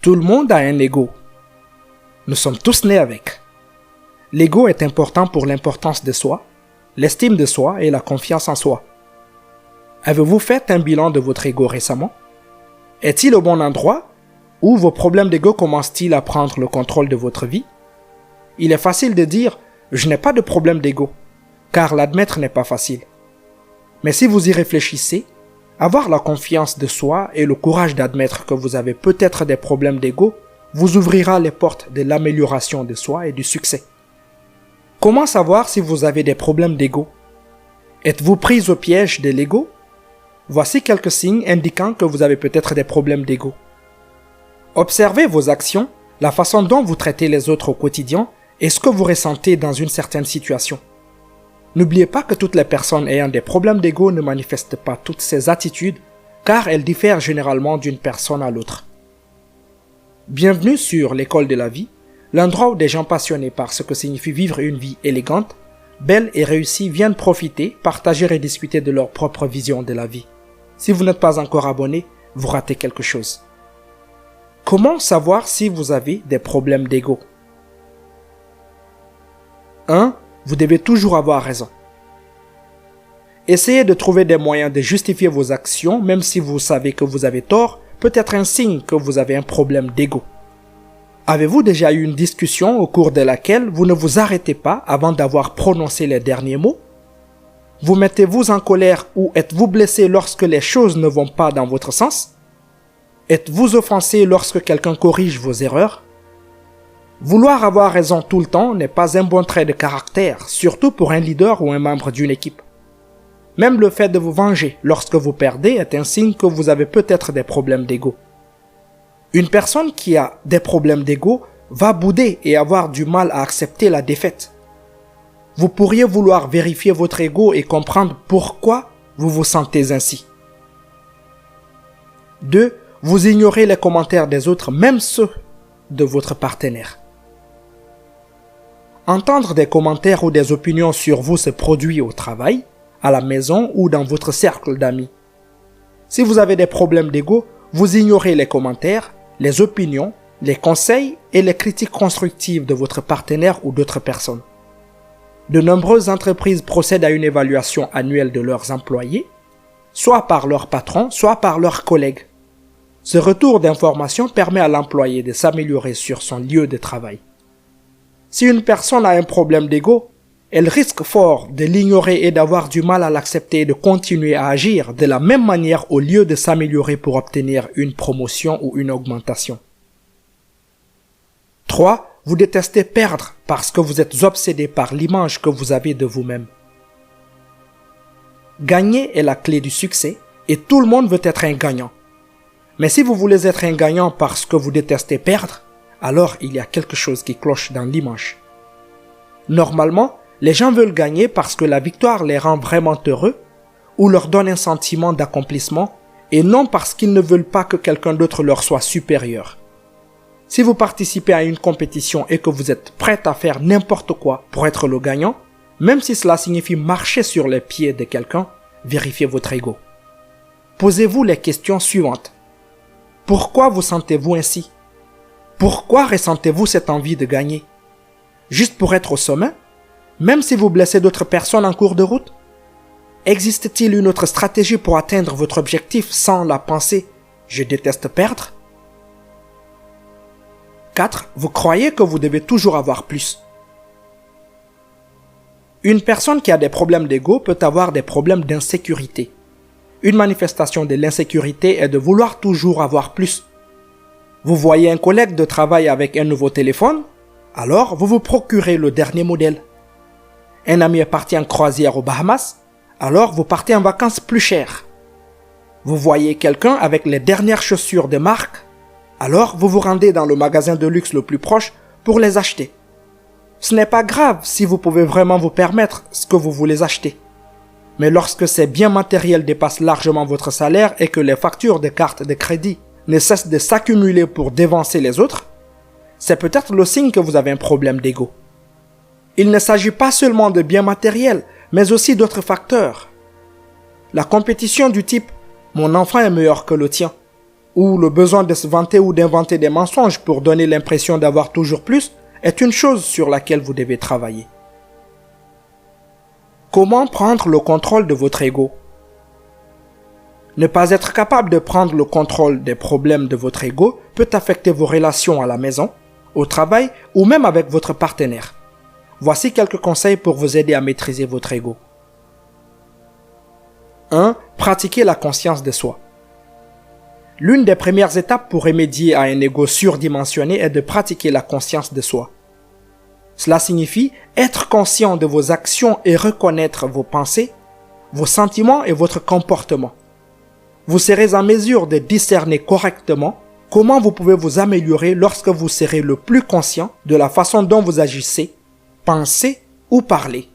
Tout le monde a un ego. Nous sommes tous nés avec. L'ego est important pour l'importance de soi, l'estime de soi et la confiance en soi. Avez-vous fait un bilan de votre ego récemment? Est-il au bon endroit ou vos problèmes d'ego commencent-ils à prendre le contrôle de votre vie? Il est facile de dire « je n'ai pas de problème d'ego » car l'admettre n'est pas facile. Mais si vous y réfléchissez, avoir la confiance de soi et le courage d'admettre que vous avez peut-être des problèmes d'ego vous ouvrira les portes de l'amélioration de soi et du succès. Comment savoir si vous avez des problèmes d'ego? Êtes-vous pris au piège de l'ego? Voici quelques signes indiquant que vous avez peut-être des problèmes d'ego. Observez vos actions, la façon dont vous traitez les autres au quotidien et ce que vous ressentez dans une certaine situation. N'oubliez pas que toutes les personnes ayant des problèmes d'ego ne manifestent pas toutes ces attitudes, car elles diffèrent généralement d'une personne à l'autre. Bienvenue sur l'école de la vie, l'endroit où des gens passionnés par ce que signifie vivre une vie élégante, belle et réussie viennent profiter, partager et discuter de leur propre vision de la vie. Si vous n'êtes pas encore abonné, vous ratez quelque chose. Comment savoir si vous avez des problèmes d'ego? 1. Vous devez toujours avoir raison. Essayez de trouver des moyens de justifier vos actions, même si vous savez que vous avez tort, peut être un signe que vous avez un problème d'ego. Avez-vous déjà eu une discussion au cours de laquelle vous ne vous arrêtez pas avant d'avoir prononcé les derniers mots? Vous mettez-vous en colère ou êtes-vous blessé lorsque les choses ne vont pas dans votre sens? Êtes-vous offensé lorsque quelqu'un corrige vos erreurs? Vouloir avoir raison tout le temps n'est pas un bon trait de caractère, surtout pour un leader ou un membre d'une équipe. Même le fait de vous venger lorsque vous perdez est un signe que vous avez peut-être des problèmes d'ego. Une personne qui a des problèmes d'ego va bouder et avoir du mal à accepter la défaite. Vous pourriez vouloir vérifier votre ego et comprendre pourquoi vous vous sentez ainsi. 2. Vous ignorez les commentaires des autres, même ceux de votre partenaire. Entendre des commentaires ou des opinions sur vous se produit au travail, à la maison ou dans votre cercle d'amis. Si vous avez des problèmes d'ego, vous ignorez les commentaires, les opinions, les conseils et les critiques constructives de votre partenaire ou d'autres personnes. De nombreuses entreprises procèdent à une évaluation annuelle de leurs employés, soit par leur patron, soit par leurs collègues. Ce retour d'information permet à l'employé de s'améliorer sur son lieu de travail. Si une personne a un problème d'ego, elle risque fort de l'ignorer et d'avoir du mal à l'accepter et de continuer à agir de la même manière au lieu de s'améliorer pour obtenir une promotion ou une augmentation. 3. Vous détestez perdre parce que vous êtes obsédé par l'image que vous avez de vous-même. Gagner est la clé du succès et tout le monde veut être un gagnant. Mais si vous voulez être un gagnant parce que vous détestez perdre, alors il y a quelque chose qui cloche dans l'image. Normalement, les gens veulent gagner parce que la victoire les rend vraiment heureux ou leur donne un sentiment d'accomplissement et non parce qu'ils ne veulent pas que quelqu'un d'autre leur soit supérieur. Si vous participez à une compétition et que vous êtes prêt à faire n'importe quoi pour être le gagnant, même si cela signifie marcher sur les pieds de quelqu'un, vérifiez votre ego. Posez-vous les questions suivantes. Pourquoi vous sentez-vous ainsi? Pourquoi ressentez-vous cette envie de gagner? Juste pour être au sommet? Même si vous blessez d'autres personnes en cours de route? Existe-t-il une autre stratégie pour atteindre votre objectif sans la pensée « je déteste perdre » 4. Vous croyez que vous devez toujours avoir plus. Une personne qui a des problèmes d'ego peut avoir des problèmes d'insécurité. Une manifestation de l'insécurité est de vouloir toujours avoir plus. Vous voyez un collègue de travail avec un nouveau téléphone, alors vous vous procurez le dernier modèle. Un ami est parti en croisière aux Bahamas, alors vous partez en vacances plus chères. Vous voyez quelqu'un avec les dernières chaussures de marque, alors vous vous rendez dans le magasin de luxe le plus proche pour les acheter. Ce n'est pas grave si vous pouvez vraiment vous permettre ce que vous voulez acheter. Mais lorsque ces biens matériels dépassent largement votre salaire et que les factures de cartes de crédit ne cessent de s'accumuler pour dévancer les autres, c'est peut-être le signe que vous avez un problème d'ego. Il ne s'agit pas seulement de biens matériels, mais aussi d'autres facteurs. La compétition du type « mon enfant est meilleur que le tien » ou le besoin de se vanter ou d'inventer des mensonges pour donner l'impression d'avoir toujours plus, est une chose sur laquelle vous devez travailler. Comment prendre le contrôle de votre ego? Ne pas être capable de prendre le contrôle des problèmes de votre ego peut affecter vos relations à la maison, au travail ou même avec votre partenaire. Voici quelques conseils pour vous aider à maîtriser votre ego. 1. Pratiquez la conscience de soi. L'une des premières étapes pour remédier à un ego surdimensionné est de pratiquer la conscience de soi. Cela signifie être conscient de vos actions et reconnaître vos pensées, vos sentiments et votre comportement. Vous serez en mesure de discerner correctement comment vous pouvez vous améliorer lorsque vous serez le plus conscient de la façon dont vous agissez, pensez ou parlez.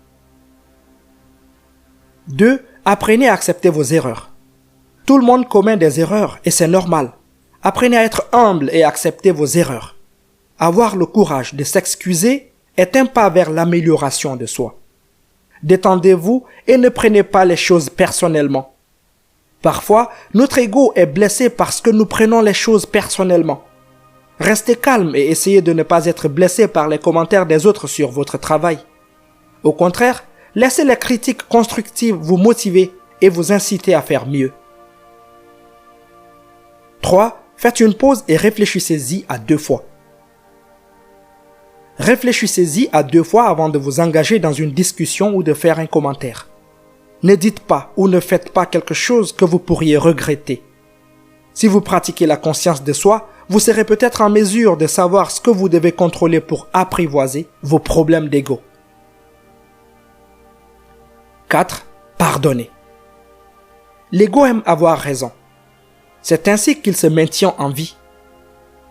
2. Apprenez à accepter vos erreurs. Tout le monde commet des erreurs et c'est normal. Apprenez à être humble et accepter vos erreurs. Avoir le courage de s'excuser est un pas vers l'amélioration de soi. Détendez-vous et ne prenez pas les choses personnellement. Parfois, notre ego est blessé parce que nous prenons les choses personnellement. Restez calme et essayez de ne pas être blessé par les commentaires des autres sur votre travail. Au contraire, laissez les critiques constructives vous motiver et vous inciter à faire mieux. 3. Faites une pause et réfléchissez-y à 2 fois. Réfléchissez-y à 2 fois avant de vous engager dans une discussion ou de faire un commentaire. Ne dites pas ou ne faites pas quelque chose que vous pourriez regretter. Si vous pratiquez la conscience de soi, vous serez peut-être en mesure de savoir ce que vous devez contrôler pour apprivoiser vos problèmes d'ego. 4. Pardonnez. L'ego aime avoir raison. C'est ainsi qu'il se maintient en vie.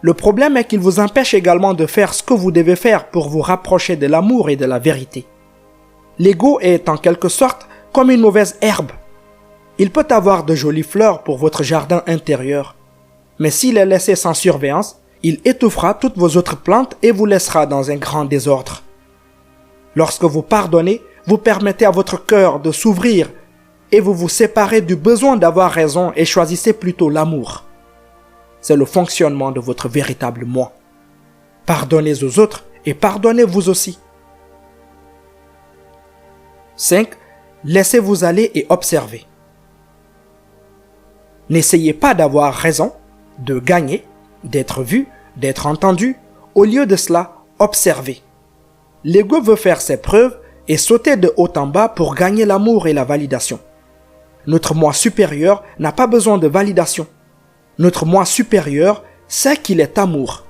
Le problème est qu'il vous empêche également de faire ce que vous devez faire pour vous rapprocher de l'amour et de la vérité. L'ego est en quelque sorte comme une mauvaise herbe. Il peut avoir de jolies fleurs pour votre jardin intérieur, mais s'il est laissé sans surveillance, il étouffera toutes vos autres plantes et vous laissera dans un grand désordre. Lorsque vous pardonnez, vous permettez à votre cœur de s'ouvrir et vous vous séparez du besoin d'avoir raison et choisissez plutôt l'amour. C'est le fonctionnement de votre véritable moi. Pardonnez aux autres et pardonnez-vous aussi. 5. Laissez-vous aller et observez. N'essayez pas d'avoir raison, de gagner, d'être vu, d'être entendu. Au lieu de cela, observez. L'ego veut faire ses preuves et sauter de haut en bas pour gagner l'amour et la validation. Notre moi supérieur n'a pas besoin de validation. Notre moi supérieur sait qu'il est amour.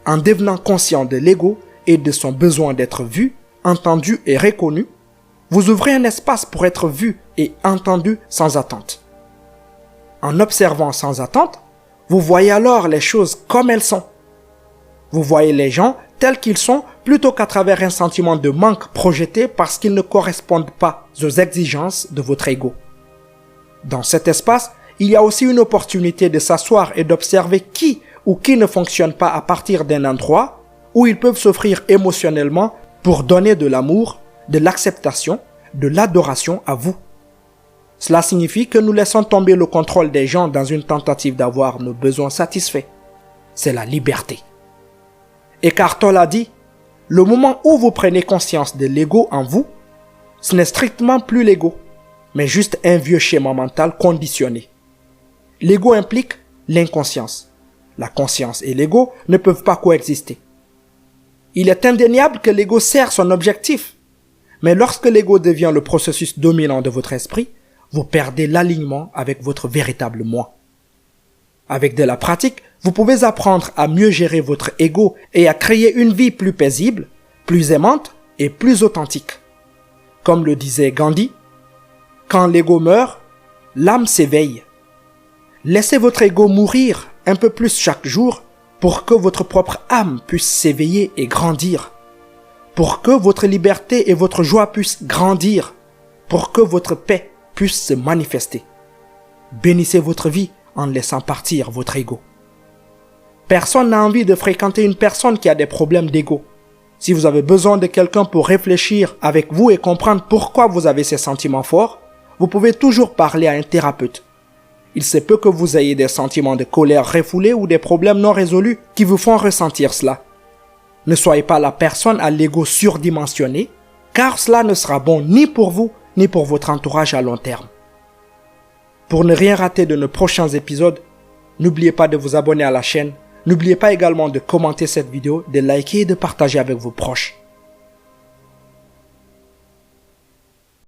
En devenant conscient de l'ego et de son besoin d'être vu, entendu et reconnu, vous ouvrez un espace pour être vu et entendu sans attente. En observant sans attente, vous voyez alors les choses comme elles sont. Vous voyez les gens tels qu'ils sont plutôt qu'à travers un sentiment de manque projeté parce qu'ils ne correspondent pas aux exigences de votre ego. Dans cet espace, il y a aussi une opportunité de s'asseoir et d'observer qui ou qui ne fonctionne pas à partir d'un endroit où ils peuvent s'offrir émotionnellement pour donner de l'amour, de l'acceptation, de l'adoration à vous. Cela signifie que nous laissons tomber le contrôle des gens dans une tentative d'avoir nos besoins satisfaits. C'est la liberté. Eckhart Tolle a dit, le moment où vous prenez conscience de l'ego en vous, ce n'est strictement plus l'ego, mais juste un vieux schéma mental conditionné. L'ego implique l'inconscience. La conscience et l'ego ne peuvent pas coexister. Il est indéniable que l'ego sert son objectif. Mais lorsque l'ego devient le processus dominant de votre esprit, vous perdez l'alignement avec votre véritable moi. Avec de la pratique, vous pouvez apprendre à mieux gérer votre ego et à créer une vie plus paisible, plus aimante et plus authentique. Comme le disait Gandhi, quand l'ego meurt, l'âme s'éveille. Laissez votre ego mourir un peu plus chaque jour pour que votre propre âme puisse s'éveiller et grandir. Pour que votre liberté et votre joie puissent grandir. Pour que votre paix puisse se manifester. Bénissez votre vie en laissant partir votre ego. Personne n'a envie de fréquenter une personne qui a des problèmes d'ego. Si vous avez besoin de quelqu'un pour réfléchir avec vous et comprendre pourquoi vous avez ces sentiments forts, vous pouvez toujours parler à un thérapeute. Il se peut que vous ayez des sentiments de colère refoulés ou des problèmes non résolus qui vous font ressentir cela. Ne soyez pas la personne à l'ego surdimensionné, car cela ne sera bon ni pour vous, ni pour votre entourage à long terme. Pour ne rien rater de nos prochains épisodes, n'oubliez pas de vous abonner à la chaîne. N'oubliez pas également de commenter cette vidéo, de liker et de partager avec vos proches.